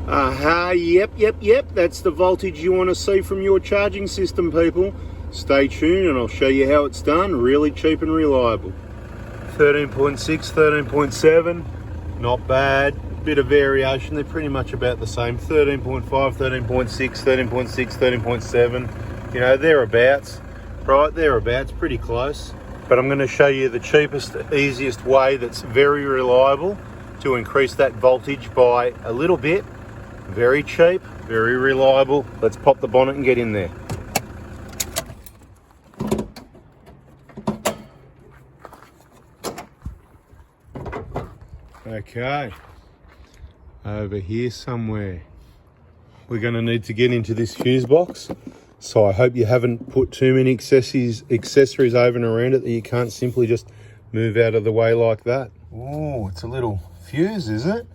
Yep. That's the voltage you want to see from your charging system, people. Stay tuned and I'll show you how it's done. Really cheap and reliable. 13.6, 13.7, not bad. Bit of variation, they're pretty much about the same. 13.5, 13.6, 13.6, 13.7, you know, thereabouts, right? Thereabouts, pretty close. But I'm going to show you the cheapest, easiest way that's very reliable to increase that voltage by a little bit. Very cheap, very reliable. Let's pop the bonnet and get in there. Okay, over here somewhere. We're going to need to get into this fuse box. So I hope you haven't put too many accessories over and around it that you can't simply just move out of the way like that. Oh, it's a little fuse, is it?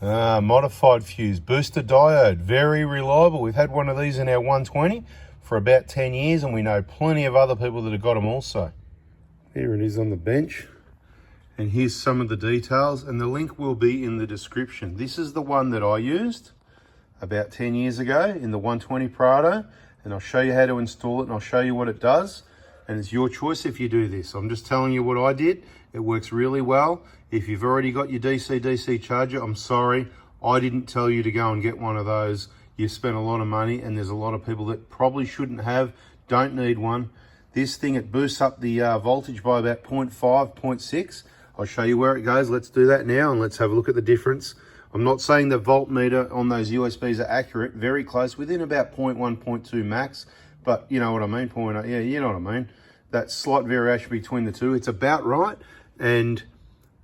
Modified fuse, booster diode, very reliable. We've had one of these in our 120 for about 10 years and we know plenty of other people that have got them also. Here it is on the bench. And here's some of the details, and the link will be in the description. This is the one that I used about 10 years ago in the 120 Prado, and I'll show you how to install it and I'll show you what it does. And it's your choice if you do this. I'm just telling you what I did. It works really well. If you've already got your DC-DC charger, I'm sorry, I didn't tell you to go and get one of those. You've spent a lot of money and there's a lot of people that probably shouldn't have, don't need one. This thing, it boosts up the voltage by about 0.5, 0.6. I'll show you where it goes. Let's do that now and let's have a look at the difference. I'm not saying the voltmeter on those USBs are accurate, very close, within about 0.1, 0.2 max, but you know what I mean, yeah, you know what I mean. That slight variation between the two, it's about right, and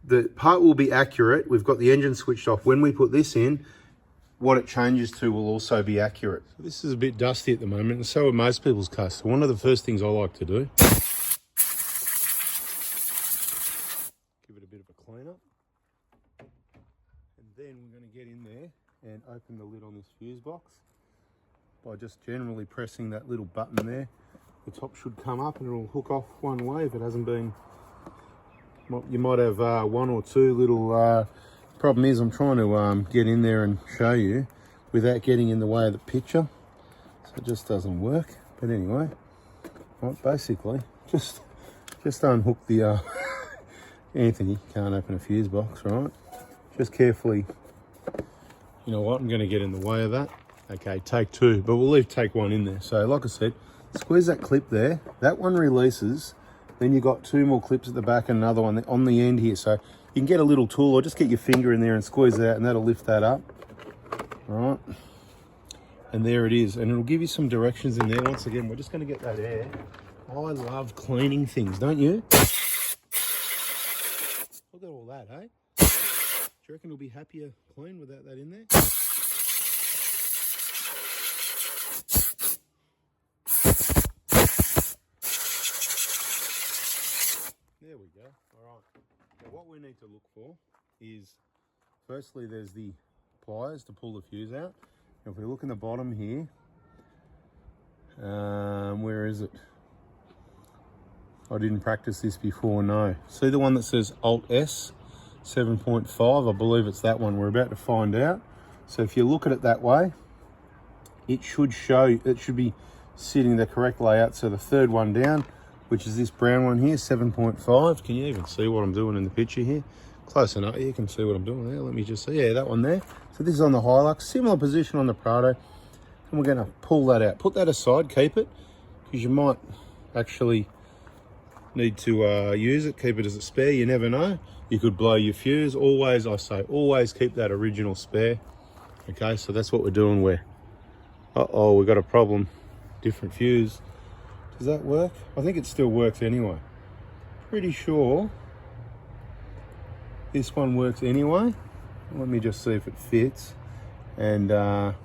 the part will be accurate. We've got the engine switched off. When we put this in, what it changes to will also be accurate. This is a bit dusty at the moment, and so are most people's cars. So one of the first things I like to do, give it a bit of a clean up. And then we're going to get in there and open the lid on this fuse box by just generally pressing that little button there. The top should come up and it'll hook off one way if it hasn't been. You might have one or two little, problem is I'm trying to get in there and show you without getting in the way of the picture. So it just doesn't work. But anyway, right, basically just unhook the, Anthony can't open a fuse box, right? Just carefully, you know what, I'm going to get in the way of that. Okay, take two, but we'll leave take one in there. So like I said, squeeze that clip there. That one releases. Then you've got two more clips at the back and another one on the end here. So you can get a little tool or just get your finger in there and squeeze it out and that'll lift that up. All right. And there it is. And it'll give you some directions in there. Once again, we're just going to get that air. I love cleaning things, don't you? Look at all that, hey? Do you reckon it'll be happier clean without that in there? There we go. All right. Now what we need to look for is, firstly, there's the pliers to pull the fuse out. If we look in the bottom here, where is it? I didn't practice this before, no. See the one that says Alt-S 7.5? I believe it's that one. We're about to find out. So if you look at it that way, it should show, it should be sitting the correct layout. So the third one down, which is this brown one here, 7.5. Can you even see what I'm doing in the picture here? Close enough. You can see what I'm doing there. Let me just see. Yeah, that one there. So this is on the Hilux. Similar position on the Prado. And we're going to pull that out. Put that aside. Keep it. Because you might actually need to use it. Keep it as a spare. You never know. You could blow your fuse. Always, I say, always keep that original spare. Okay, so that's what we're doing. Uh-oh, we've got a problem. Different fuse. Does that work? I think it still works anyway. Pretty sure this one works anyway. Let me just see if it fits. And bada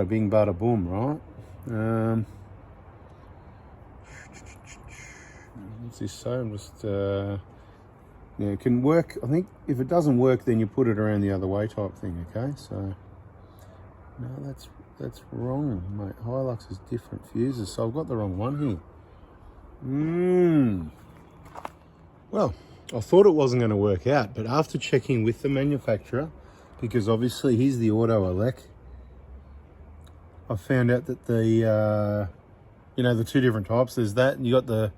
bing, bada boom, right? What's this say? I'm just, yeah, it can work. I think if it doesn't work, then you put it around the other way type thing, okay? So, no, that's wrong, mate. Hilux is different fuses, so I've got the wrong one here. Well, I thought it wasn't going to work out, but after checking with the manufacturer, because obviously here's the auto elect. I found out that the you know, the two different types. There's that, and you got the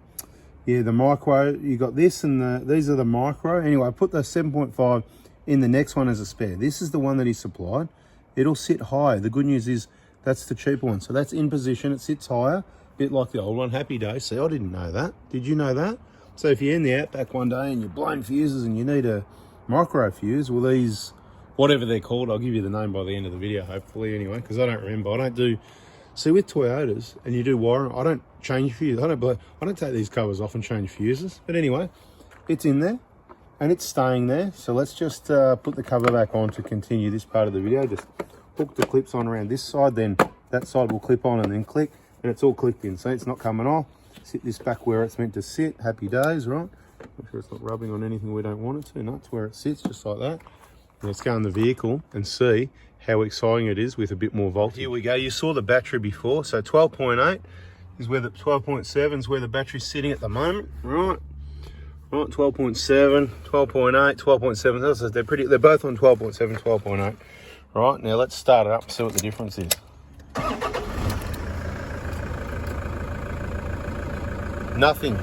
micro. You got this, and these are the micro. Anyway, I put the 7.5 in the next one as a spare. This is the one that he supplied. It'll sit high. The good news is that's the cheaper one. So that's in position. It sits higher, a bit like the old one. Happy day. See, I didn't know that. Did you know that? So if you're in the outback one day and you're blowing fuses and you need a micro fuse, well, these, whatever they're called, I'll give you the name by the end of the video, hopefully, anyway, because I don't remember. I don't do, see, with Toyotas, and you do wiring, I don't change fuses. I don't take these covers off and change fuses. But anyway, it's in there and it's staying there. So let's just put the cover back on to continue this part of the video. Just hook the clips on around this side, then that side will clip on and then click, and it's all clicked in. See, it's not coming off. Sit this back where it's meant to sit. Happy days, right? Make sure it's not rubbing on anything we don't want it to. No, it's where it sits, just like that. Let's go in the vehicle and see how exciting it is with a bit more voltage. Here we go. You saw the battery before, so 12.8 is where the 12.7 is where the battery's sitting at the moment, right? Right, 12.7, 12.8, 12.7. They're both on 12.7, 12.8. Right, now let's start it up and see what the difference is. Nothing.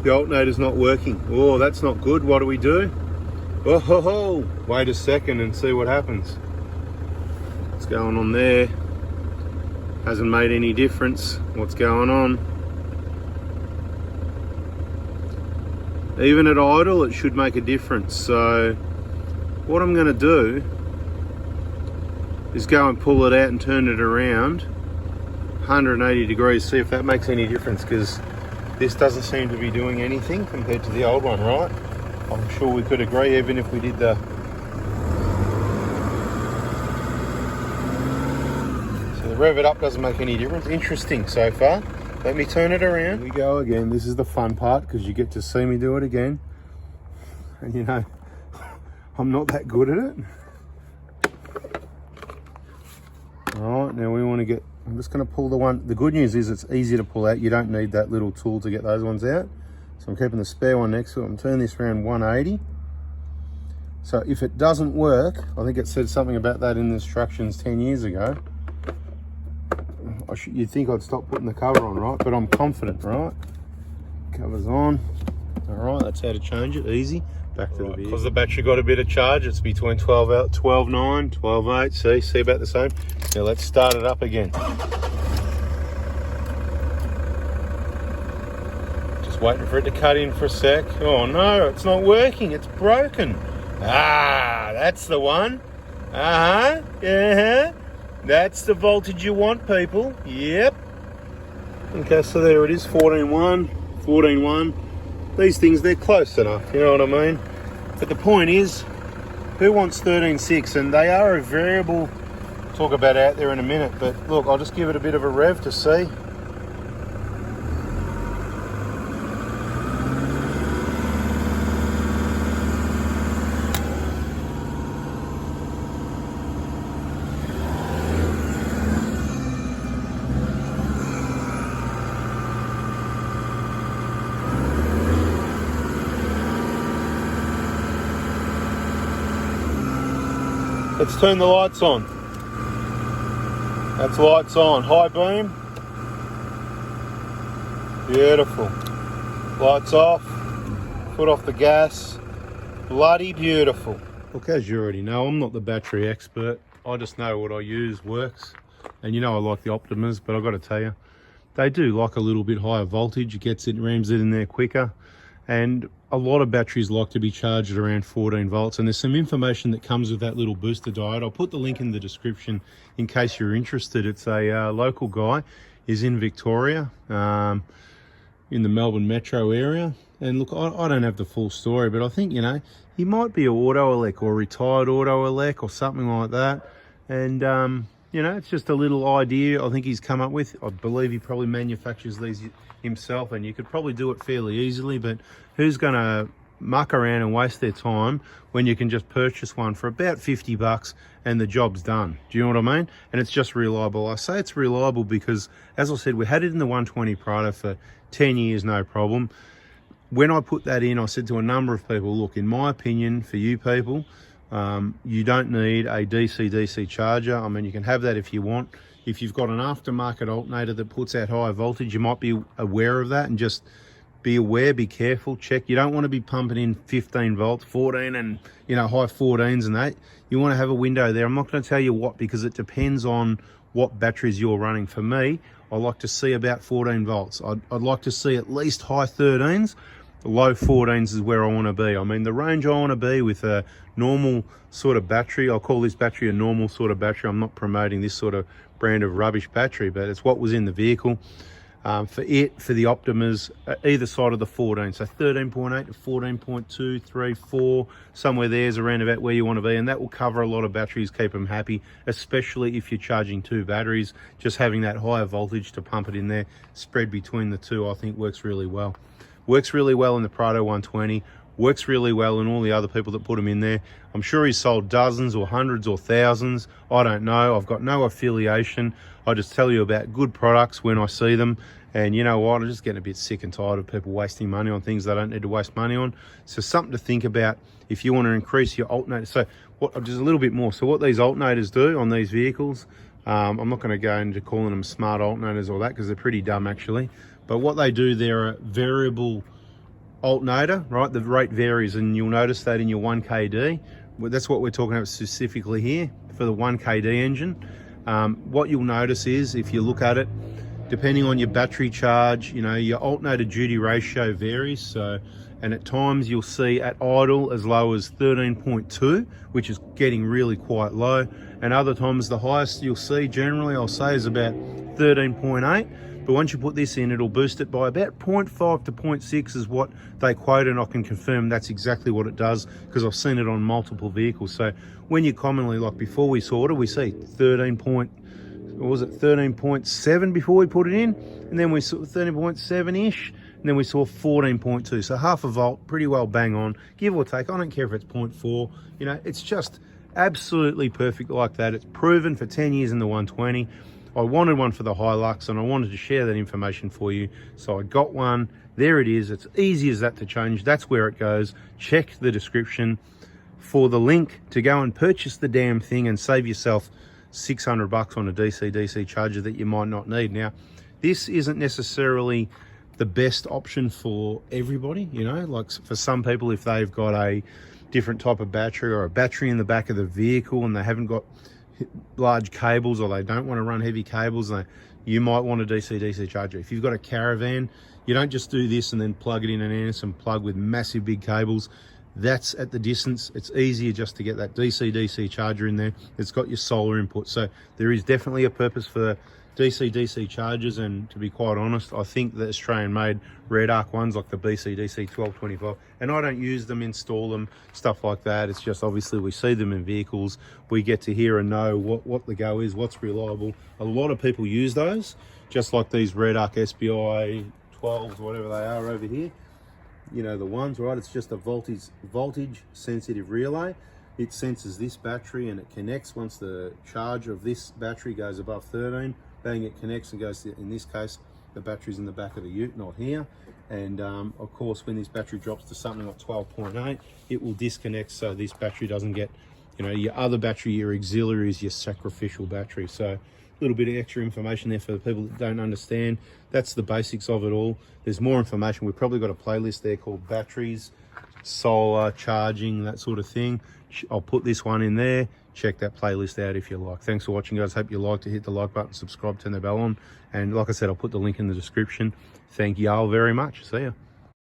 The alternator's not working. Oh, that's not good. What do we do? Oh, ho, ho. Wait a second and see what happens. What's going on there? Hasn't made any difference. What's going on? Even at idle, it should make a difference. So what I'm going to do is go and pull it out and turn it around 180 degrees, see if that makes any difference, because this doesn't seem to be doing anything compared to the old one, right? I'm sure we could agree, even if we did the... So the rev it up doesn't make any difference. Interesting so far. Let me turn it around. Here we go again. This is the fun part, because you get to see me do it again. And you know, I'm not that good at it. All right, now we want to get, I'm just going to pull the one. The good news is it's easy to pull out. You don't need that little tool to get those ones out. So I'm keeping the spare one next to it. I'm turning this around 180. So if it doesn't work, I think it said something about that in the instructions 10 years ago. You'd think I'd stop putting the cover on, right? But I'm confident, right? Cover's on. All right, that's how to change it, easy. Back to the vehicle. Because the battery got a bit of charge, it's between 12.9, 12.8, see about the same. Now let's start it up again. Just waiting for it to cut in for a sec. Oh no, it's not working, it's broken. Ah, that's the one. Yeah. That's the voltage you want, people. Yep. Okay, so there it is, 14.1, 14.1. These things, they're close enough, you know what I mean? But the point is, who wants 13.6? And they are a variable, talk about out there in a minute, but look, I'll just give it a bit of a rev to see. Let's turn the lights on. That's lights on. High beam. Beautiful. Lights off. Foot off the gas. Bloody beautiful. Look, as you already know, I'm not the battery expert. I just know what I use works. And you know I like the Optimas, but I've got to tell you, they do like a little bit higher voltage. It gets it, rams it in there quicker. And a lot of batteries like to be charged at around 14 volts. And there's some information that comes with that little booster diode. I'll put the link in the description in case you're interested. It's a local guy. He's in Victoria, in the Melbourne metro area. And look, I don't have the full story, but I think, you know, he might be an auto elec or a retired auto elec or something like that. And, you know, it's just a little idea I think he's come up with. I believe he probably manufactures these himself, and you could probably do it fairly easily, but who's going to muck around and waste their time when you can just purchase one for about 50 bucks and the job's done? Do you know what I mean? And it's just reliable. I say it's reliable because, as I said, we had it in the 120 Prado for 10 years, no problem. When I put that in, I said to a number of people, look, in my opinion, for you people, You don't need a DC-DC charger. I mean, you can have that if you want. If you've got an aftermarket alternator that puts out high voltage, you might be aware of that and just be aware, be careful, check. You don't want to be pumping in 15 volts, 14 and, you know, high 14s and that. You want to have a window there. I'm not going to tell you what, because it depends on what batteries you're running. For me, I like to see about 14 volts. I'd like to see at least high 13s. Low 14s is where I want to be. I mean, the range I want to be with a normal sort of battery, I'll call this battery a normal sort of battery. I'm not promoting this sort of brand of rubbish battery, but it's what was in the vehicle. For the Optimas, either side of the 14, so 13.8 to 14.2, 3, 4, somewhere there's around about where you want to be, and that will cover a lot of batteries, keep them happy, especially if you're charging 2 batteries. Just having that higher voltage to pump it in there, spread between the two, I think works really well. Works really well in the Prado 120, works really well in all the other people that put them in there. I'm sure he's sold dozens or hundreds or thousands. I don't know. I've got no affiliation. I just tell you about good products when I see them. And you know what? I'm just getting a bit sick and tired of people wasting money on things they don't need to waste money on. So something to think about if you want to increase your alternator. So just a little bit more. So what these alternators do on these vehicles, I'm not going to go into calling them smart alternators or that, because they're pretty dumb actually. But what they do, they're a variable alternator, right? The rate varies, and you'll notice that in your 1KD. That's what we're talking about specifically here for the 1KD engine. What you'll notice is, if you look at it, depending on your battery charge, you know, your alternator duty ratio varies. So, and at times you'll see at idle as low as 13.2, which is getting really quite low. And other times the highest you'll see, generally I'll say, is about 13.8. But once you put this in, it'll boost it by about 0.5 to 0.6 is what they quote, and I can confirm that's exactly what it does, because I've seen it on multiple vehicles. So when you commonly, like before we saw it, we see 13.7 before we put it in, and then we saw 13.7-ish, and then we saw 14.2. So half a volt, pretty well bang on, give or take. I don't care if it's 0.4, you know, it's just absolutely perfect like that. It's proven for 10 years in the 120. I wanted one for the Hilux, and I wanted to share that information for you, so I got one. There it is. It's easy as that to change. That's where it goes. Check the description for the link to go and purchase the damn thing and save yourself $600 on a DC-DC charger that you might not need. Now, this isn't necessarily the best option for everybody, you know, like for some people, if they've got a different type of battery or a battery in the back of the vehicle and they haven't got large cables, or they don't want to run heavy cables, you might want a DC-DC charger. If you've got a caravan, you don't just do this and then plug it in an Anderson plug with massive big cables. That's at the distance. It's easier just to get that DC-DC charger in there. It's got your solar input. So there is definitely a purpose for DC-DC chargers, and to be quite honest, I think the Australian made Red Arc ones like the BCDC 1225, and I don't use them, install them, stuff like that. It's just obviously we see them in vehicles, we get to hear and know what the go is, what's reliable. A lot of people use those, just like these Red Arc SBI 12s, whatever they are over here, you know, the ones, right? It's just a voltage sensitive relay. It senses this battery and it connects. Once the charge of this battery goes above 13, bang, it connects and goes to, in this case, the battery's in the back of the ute, not here. And of course, when this battery drops to something like 12.8, it will disconnect, so this battery doesn't get, you know, your other battery, your auxiliary is your sacrificial battery. So a little bit of extra information there for the people that don't understand. That's the basics of it all. There's more information. We've probably got a playlist there called batteries, solar, charging, that sort of thing. I'll put this one in there. Check that playlist out if you like. Thanks for watching, guys. Hope you liked it. Hit the like button, subscribe, turn the bell on. And like I said, I'll put the link in the description. Thank you all very much. See ya.